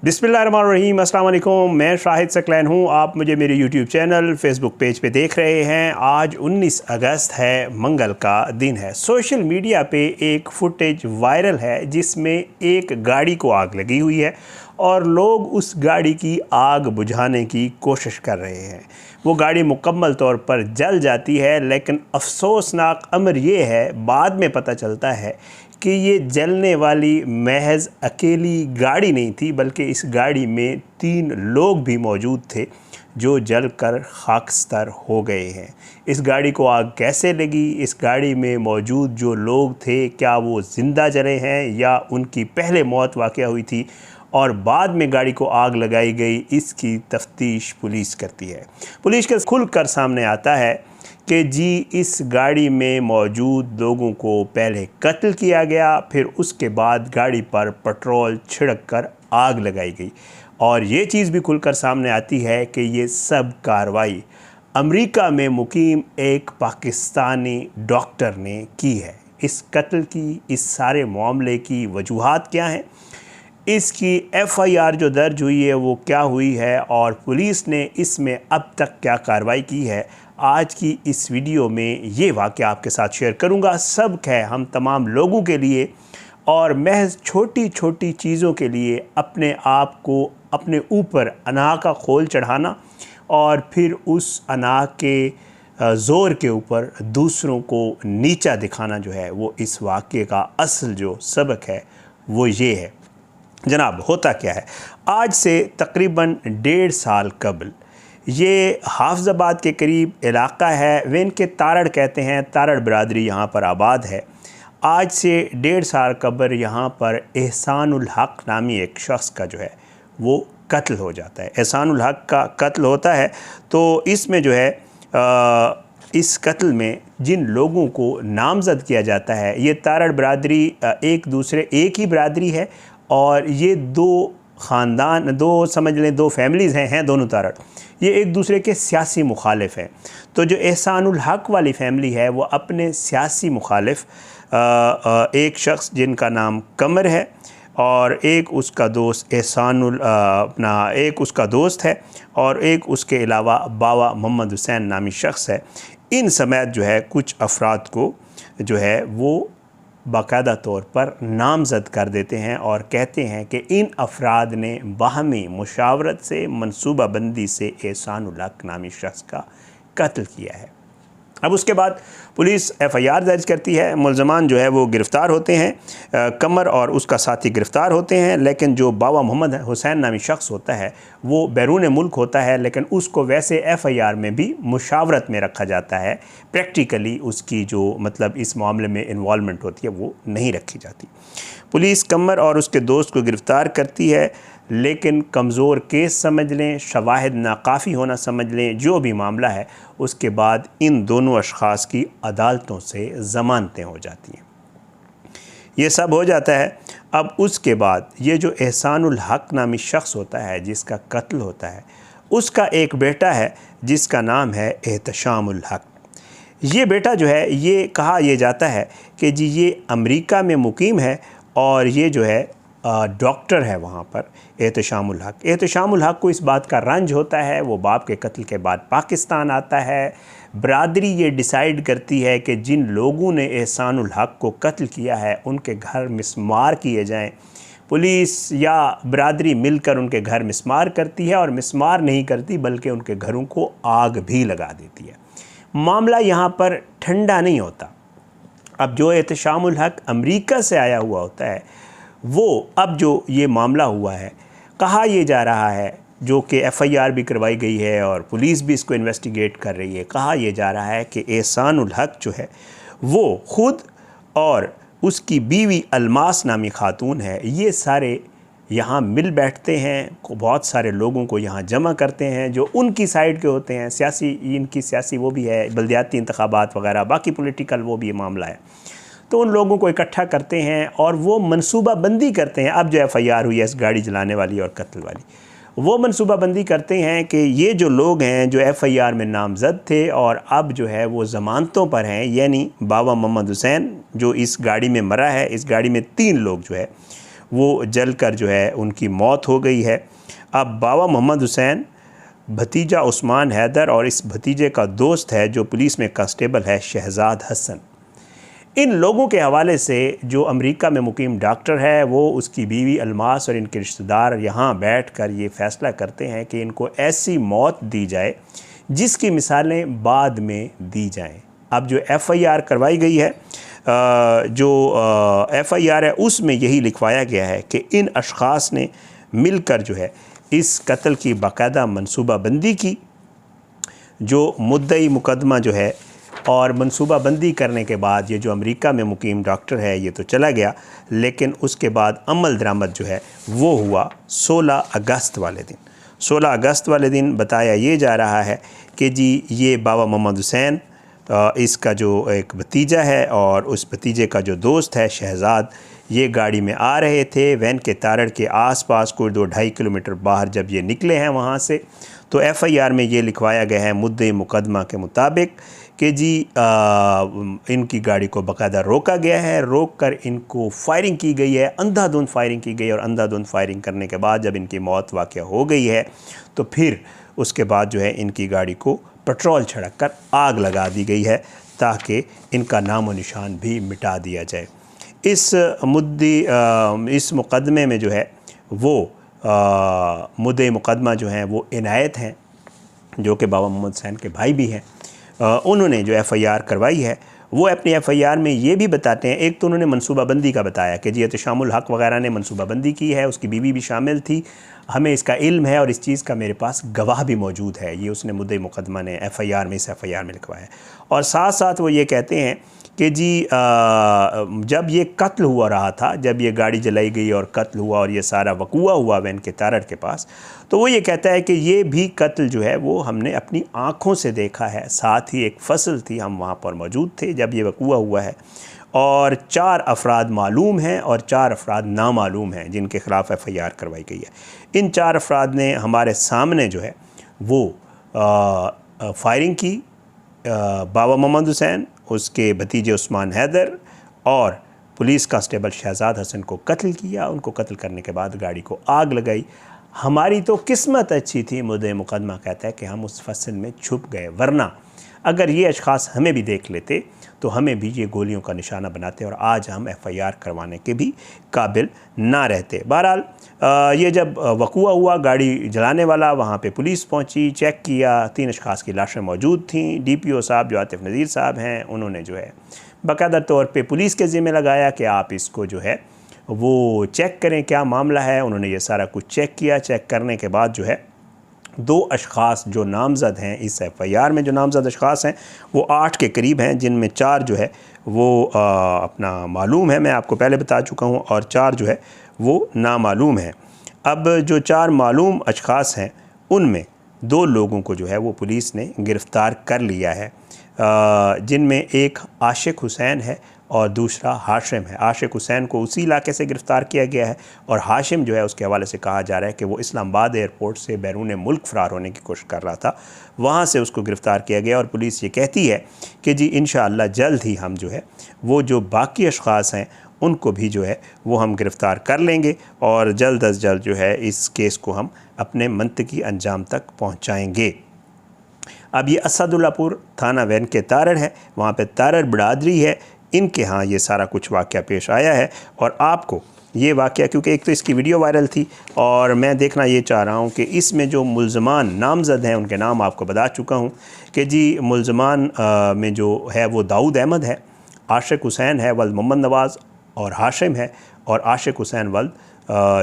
बिस्मिल्लाहिर्रहमानिर्रहीम, अस्सलाम वालेकुम। मैं शाहिद सकलैन हूँ। आप मुझे मेरे यूट्यूब चैनल फेसबुक पेज पे देख रहे हैं। आज 19 अगस्त है, मंगल का दिन है। सोशल मीडिया पे एक फुटेज वायरल है जिसमें एक गाड़ी को आग लगी हुई है और लोग उस गाड़ी की आग बुझाने की कोशिश कर रहे हैं। वो गाड़ी मुकम्मल तौर पर जल जाती है, लेकिन अफसोसनाक अमर ये है, बाद में पता चलता है कि ये जलने वाली महज अकेली गाड़ी नहीं थी, बल्कि इस गाड़ी में 3 लोग भी मौजूद थे जो जलकर खाकस्तर हो गए हैं। इस गाड़ी को आग कैसे लगी? इस गाड़ी में मौजूद जो लोग थे, क्या वो ज़िंदा जले हैं या उनकी पहले मौत वाक़या हुई थी और बाद में गाड़ी को आग लगाई गई? इसकी तफ्तीश पुलिस करती है। पुलिस के खुलकर सामने आता है कि जी, इस गाड़ी में मौजूद लोगों को पहले कत्ल किया गया, फिर उसके बाद गाड़ी पर पेट्रोल छिड़क कर आग लगाई गई। और ये चीज़ भी खुलकर सामने आती है कि ये सब कार्रवाई अमेरिका में मुकीम एक पाकिस्तानी डॉक्टर ने की है। इस कत्ल की, इस सारे मामले की वजूहात क्या हैं, इसकी एफआईआर जो दर्ज हुई है वो क्या हुई है और पुलिस ने इसमें अब तक क्या कार्रवाई की है, आज की इस वीडियो में ये वाक़या आपके साथ शेयर करूंगा। सबक है हम तमाम लोगों के लिए और महज छोटी छोटी चीज़ों के लिए अपने आप को, अपने ऊपर अना का खोल चढ़ाना और फिर उस अना के ज़ोर के ऊपर दूसरों को नीचा दिखाना जो है, वो इस वाक़े का असल जो सबक है वो ये है। जनाब, होता क्या है, आज से तकरीबन 1.5 साल कबल ये हाफिज़ाबाद के करीब इलाका है, वेन के तारड़ कहते हैं, तारड़ बरादरी यहाँ पर आबाद है। आज से 1.5 साल कबल यहाँ पर एहसानुल हक नामी एक शख्स का जो है वो कत्ल हो जाता है। एहसानुल हक का कत्ल होता है तो इसमें जो है इस कत्ल में जिन लोगों को नामज़द किया जाता है, ये तारड़ बरादरी एक ही बरादरी है और ये 2 ख़ानदान, 2 समझ लें 2 फैमिलीज़ हैं दोनों तारड़, ये एक दूसरे के सियासी मुखालिफ हैं। तो जो एहसानुल हक वाली फैमिली है वो अपने सियासी मुखालिफ एक शख्स जिनका नाम कमर है और एक उसका दोस्त एक उसका दोस्त है और एक उसके अलावा बावा मोहम्मद हुसैन नामी शख्स है। इन समेत जो है कुछ अफराद को जो है वो बाकायदा तौर पर नामज़द कर देते हैं और कहते हैं कि इन अफराद ने बाहमी मुशावरत से, मनसूबा बंदी से एहसानुल हक नामी शख्स का कत्ल किया है। अब उसके बाद पुलिस एफआईआर दर्ज करती है, मुल्ज़मान जो है वो गिरफ़्तार होते हैं, कमर और उसका साथी गिरफ़्तार होते हैं। लेकिन जो बावा मोहम्मद हुसैन नामी शख्स होता है वो बैरून मुल्क होता है, लेकिन उसको वैसे एफआईआर में भी मुशावरत में रखा जाता है। प्रैक्टिकली उसकी जो मतलब इस मामले में इन्वॉल्वमेंट होती है वो नहीं रखी जाती। पुलिस कमर और उसके दोस्त को गिरफ़्तार करती है, लेकिन कमज़ोर केस समझ लें, शवाहिद नाकाफ़ी होना समझ लें, जो भी मामला है, उसके बाद इन दोनों अशख़ास की अदालतों से ज़मानतें हो जाती हैं। ये सब हो जाता है। अब उसके बाद ये जो एहसानुल हक नामी शख्स होता है जिसका कत्ल होता है, उसका एक बेटा है जिसका नाम है एहतशामुल हक। ये बेटा जो है, ये कहा यह जाता है कि जी ये अमेरिका में मुकीम है और ये जो है डॉक्टर है वहाँ पर, एहतशामुल हक। एहतशामुल हक को इस बात का रंज होता है, वो बाप के कत्ल के बाद पाकिस्तान आता है। बरादरी ये डिसाइड करती है कि जिन लोगों ने एहसानुल हक को कत्ल किया है उनके घर मिस्मार किए जाएं। पुलिस या बरादरी मिलकर उनके घर मिस्मार करती है और मिस्मार नहीं करती बल्कि उनके घरों को आग भी लगा देती है। मामला यहाँ पर ठंडा नहीं होता। अब जो एहतशामुल हक अमेरिका से आया हुआ होता है वो, अब जो ये मामला हुआ है, कहा यह जा रहा है, जो कि एफआईआर भी करवाई गई है और पुलिस भी इसको इन्वेस्टिगेट कर रही है, कहा यह जा रहा है कि एहसानुल हक जो है वो ख़ुद और उसकी बीवी अलमास नामी खातून है, ये सारे यहाँ मिल बैठते हैं, बहुत सारे लोगों को यहाँ जमा करते हैं जो उनकी साइड के होते हैं, सियासी, इनकी सियासी वो भी है, बल्दियाती इंतखाबात वगैरह, बाकी पॉलिटिकल वो भी मामला है। तो उन लोगों को इकट्ठा करते हैं और वो मनसूबा बंदी करते हैं। अब जो एफआईआर हुई है इस गाड़ी जलाने वाली और कत्ल वाली, वो मनसूबा बंदी करते हैं कि ये जो लोग हैं जो एफआईआर में नामज़द थे और अब जो है वो ज़मानतों पर हैं, यानी बाबा मोहम्मद हुसैन जो इस गाड़ी में मरा है, इस गाड़ी में 3 लोग जो है वो जलकर जो है उनकी मौत हो गई है। अब बाबा मोहम्मद हुसैन, भतीजा उस्मान हैदर और इस भतीजे का दोस्त है जो पुलिस में कांस्टेबल है शहजाद हसन। इन लोगों के हवाले से जो अमेरिका में मुकीम डॉक्टर है वो उसकी बीवी अलमास और इनके रिश्तेदार यहाँ बैठकर ये फ़ैसला करते हैं कि इनको ऐसी मौत दी जाए जिसकी मिसालें बाद में दी जाएं। अब जो FIR करवाई गई है, जो FIR है उसमें यही लिखवाया गया है कि इन अशख़ास ने मिलकर जो है इस कत्ल की बाकायदा मनसूबाबंदी की। जो मुद्दई मुकदमा जो है और मनसूबाबंदी करने के बाद ये जो अमेरिका में मुकीम डॉक्टर है ये तो चला गया, लेकिन उसके बाद अमल दरामद जो है वो हुआ 16 अगस्त वाले दिन। 16 अगस्त वाले दिन बताया ये जा रहा है कि जी ये बाबा मोहम्मद हुसैन, इसका जो एक भतीजा है और उस भतीजे का जो दोस्त है शहजाद, ये गाड़ी में आ रहे थे वैन के तारड़ के आसपास कोई 2-2.5 किलोमीटर बाहर जब ये निकले हैं वहाँ से, तो FIR में ये लिखवाया गया है मुद्दे मुकदमा के मुताबिक कि जी इनकी गाड़ी को बाकायदा रोका गया है, रोक कर इनको फायरिंग की गई है, अंधाधुंध फायरिंग की गई है और अंधाधुंध फायरिंग करने के बाद जब इनकी मौत वाक़या हो गई है तो फिर उसके बाद जो है इनकी गाड़ी को पेट्रोल छिड़क कर आग लगा दी गई है ताकि इनका नामो निशान भी मिटा दिया जाए। इस मुकदमे में जो है वो मुद्दे मुकदमा जो हैं वो इनायत हैं जो कि बाबा मोहम्मद हुसैन के भाई भी हैं। उन्होंने जो FIR करवाई है वो अपनी FIR में ये भी बताते हैं, एक तो उन्होंने मनसूबाबंदी का बताया कि जी एहतशामुल हक़ वगैरह ने मनसूबाबंदी की है, उसकी बीवी भी शामिल थी, हमें इसका इल्म है और इस चीज़ का मेरे पास गवाह भी मौजूद है। ये उसने मुद्दे मुकदमा ने FIR में, इस FIR में लिखवाया है। और साथ साथ वो ये कहते हैं कि जी जब ये कत्ल हुआ रहा था, जब ये गाड़ी जलाई गई और कत्ल हुआ और ये सारा वकूआ हुआ वैन के तारड़ के पास, तो वो ये कहता है कि ये भी कत्ल जो है वो हमने अपनी आँखों से देखा है। साथ ही एक फसल थी, हम वहाँ पर मौजूद थे जब ये वकूआ हुआ है, और 4 अफराद मालूम हैं और 4 अफराद नामालूम हैं जिनके ख़िलाफ़ FIR करवाई गई है। इन 4 अफराद ने हमारे सामने जो है वो फायरिंग की, बाबा मोहम्मद हुसैन, उसके भतीजे उस्मान हैदर और पुलिस कांस्टेबल शहजाद हसन को कत्ल किया। उनको कत्ल करने के बाद गाड़ी को आग लगाई। हमारी तो किस्मत अच्छी थी, मुद्दे मुकदमा कहता है, कि हम उस फसल में छुप गए, वरना अगर ये अशख़ास हमें भी देख लेते तो हमें भी ये गोलियों का निशाना बनाते और आज हम FIR करवाने के भी काबिल ना रहते। बहरहाल ये जब वकूआ हुआ, गाड़ी जलाने वाला, वहाँ पे पुलिस पहुँची, चेक किया, 3 अशख़ास की लाशें मौजूद थीं। DPO साहब जो आतिफ़ नज़ीर साहब हैं, उन्होंने जो है बाकायदा तौर पे पुलिस के ज़िम्मे लगाया कि आप इसको जो है वो चेक करें क्या मामला है। उन्होंने ये सारा कुछ चेक किया। चेक करने के बाद जो है 2 अशख़ास जो नामज़द हैं इस FIR में, जो नामज़द अशख़ास हैं वो 8 के करीब हैं, जिनमें 4 जो है वो अपना मालूम है, मैं आपको पहले बता चुका हूँ, और 4 जो है वो नामालूम हैं। अब जो 4 मालूम अशख़ास हैं उनमें 2 लोगों को जो है वो पुलिस ने गिरफ़्तार कर लिया है, जिनमें एक आशिक हुसैन है और दूसरा हाशिम है। आशिक हुसैन को उसी इलाके से गिरफ़्तार किया गया है और हाशिम जो है उसके हवाले से कहा जा रहा है कि वो इस्लामाबाद एयरपोर्ट से बैरून मुल्क फ़रार होने की कोशिश कर रहा था, वहाँ से उसको गिरफ़्तार किया गया। और पुलिस ये कहती है कि जी इंशाअल्लाह जल्द ही हम जो है वो जो बाकी अशख़ास हैं उनको भी जो है वो हम गिरफ़्तार कर लेंगे और जल्द अज जल्द जो है इस केस को हम अपने मंतकी अंजाम तक पहुँचाएँगे। अब ये असदुल्लापुर थाना वैन के तारड़ है, वहाँ पे तारड़ बिरादरी है, इनके यहाँ ये सारा कुछ वाक़या पेश आया है। और आपको ये वाक़या, क्योंकि एक तो इसकी वीडियो वायरल थी और मैं देखना ये चाह रहा हूँ कि इसमें जो मुल्ज़मान नामज़द हैं उनके नाम आपको बता चुका हूँ कि जी मुल्ज़मान में जो है वो दाऊद अहमद है, आशिक हुसैन है, वल्द मोहम्मद नवाज़ और हाशिम है, और आशिक हुसैन वल्द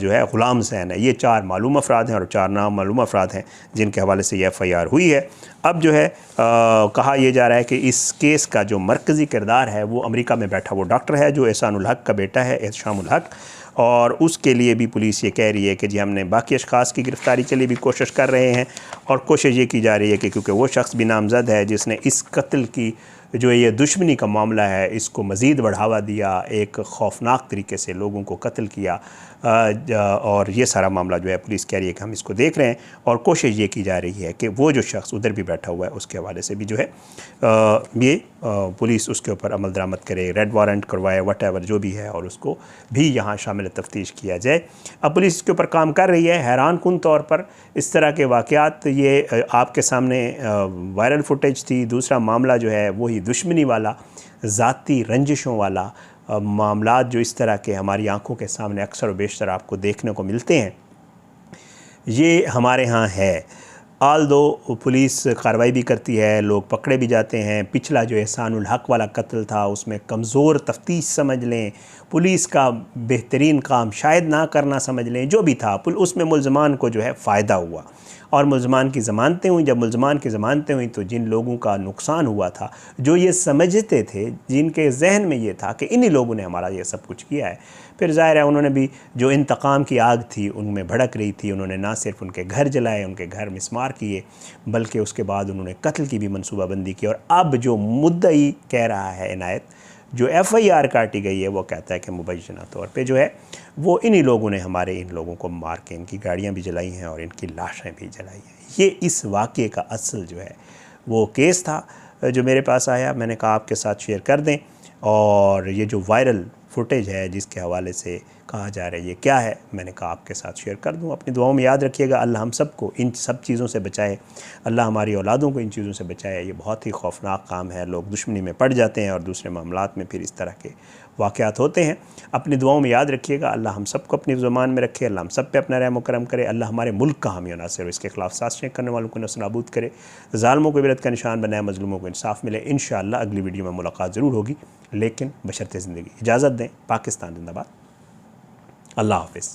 जो है ग़ुलाम हुसैन है। ये 4 मालूम अफराद हैं और 4 नामालूम अफराद हैं जिनके हवाले से ये FIR हुई है। अब जो है कहा यह जा रहा है कि इस केस का जो मरकज़ी किरदार है वो अमेरिका में बैठा वो डॉक्टर है जो एहसानुल हक़ का बेटा है, एहसानुल हक़, और उसके लिए भी पुलिस ये कह रही है कि जी हमने बाकी अशख़ास की गिरफ़्तारी के लिए भी कोशिश कर रहे हैं और कोशिश ये की जा रही है कि क्योंकि वो शख्स भी नामज़द है जिसने इस कत्ल की जो ये दुश्मनी का मामला है इसको मज़ीद बढ़ावा दिया, एक खौफनाक तरीके से लोगों को कत्ल किया, और ये सारा मामला जो है पुलिस कह रही है कि हम इसको देख रहे हैं और कोशिश ये की जा रही है कि वो जो शख्स उधर भी बैठा हुआ है उसके हवाले से भी जो है ये पुलिस उसके ऊपर अमल दरामद करे, रेड वारंट करवाए, वटेवर जो भी है, और उसको भी यहाँ शामिल तफ्तीश किया जाए। अब पुलिस इसके ऊपर काम कर रही है। हैरान कुन तौर पर इस तरह के वाक़यात ये आपके सामने वायरल फुटेज थी। दूसरा मामला जो है वही दुश्मनी वाला, ज़ाती रंजिशों वाला मामलात जो इस तरह के हमारी आंखों के सामने अक्सर व बेशतर आपको देखने को मिलते हैं, ये हमारे यहाँ है। आल दो पुलिस कार्रवाई भी करती है, लोग पकड़े भी जाते हैं। पिछला जो एहसानुल हक वाला कत्ल था उसमें कमज़ोर तफ्तीश समझ लें, पुलिस का बेहतरीन काम शायद ना करना समझ लें, जो भी था उसमें मुल्ज़मान को जो है फ़ायदा हुआ और मुल्ज़मान की ज़मानतें हुई। जब मुल्ज़मान की ज़मानतें हुई तो जिन लोगों का नुकसान हुआ था, जो ये समझते थे, जिनके जहन में ये था कि इन्हीं लोगों ने हमारा ये सब कुछ किया है, फिर ज़ाहिर है उन्होंने भी जो इंतकाम की आग थी उनमें भड़क रही थी। उन्होंने ना सिर्फ उनके घर जलाए, उनके घर मिसमार किए, बल्कि उसके बाद उन्होंने कत्ल की भी मनसूबाबंदी की। और अब जो मुद्दई कह रहा है इनायत, जो FIR काटी गई है, वो कहता है कि मुबैना तौर पे जो है वो इन्हीं लोगों ने हमारे इन लोगों को मार के इनकी गाड़ियाँ भी जलाई हैं और इनकी लाशें भी जलाई हैं। ये इस वाक़े का असल जो है वो केस था जो मेरे पास आया, मैंने कहा आपके साथ शेयर कर दें। और ये जो वायरल फुटेज है जिसके हवाले से कहा जा रहा है ये क्या है, मैंने कहा आपके साथ शेयर कर दूं। अपनी दुआओं में याद रखिएगा, अल्लाह हम सबको इन सब चीज़ों से बचाए, अल्लाह हमारी औलादों को इन चीज़ों से बचाए। ये बहुत ही खौफनाक काम है, लोग दुश्मनी में पड़ जाते हैं और दूसरे मामलात में फिर इस तरह के वाक़यात होते हैं। अपनी दुआओं में याद रखिएगा, अल्लाह हम सबको अपनी ज़ुबान में रखे, अल्लाह हम सब पे अपना रहम करम करे, अल्लाह हमारे मुल्क का हामी नासिर, इसके खिलाफ साजिशें करने वालों को नस्ल नाबूद करे, ज़ालिमों को इबरत का निशान बनाए, मज़लूमों को इंसाफ मिले। इंशाअल्लाह अगली वीडियो में मुलाकात ज़रूर होगी, लेकिन बशर्ते ज़िंदगी। इजाज़त दें। पाकिस्तान जिंदाबाद। अल्लाह हाफ़िज़।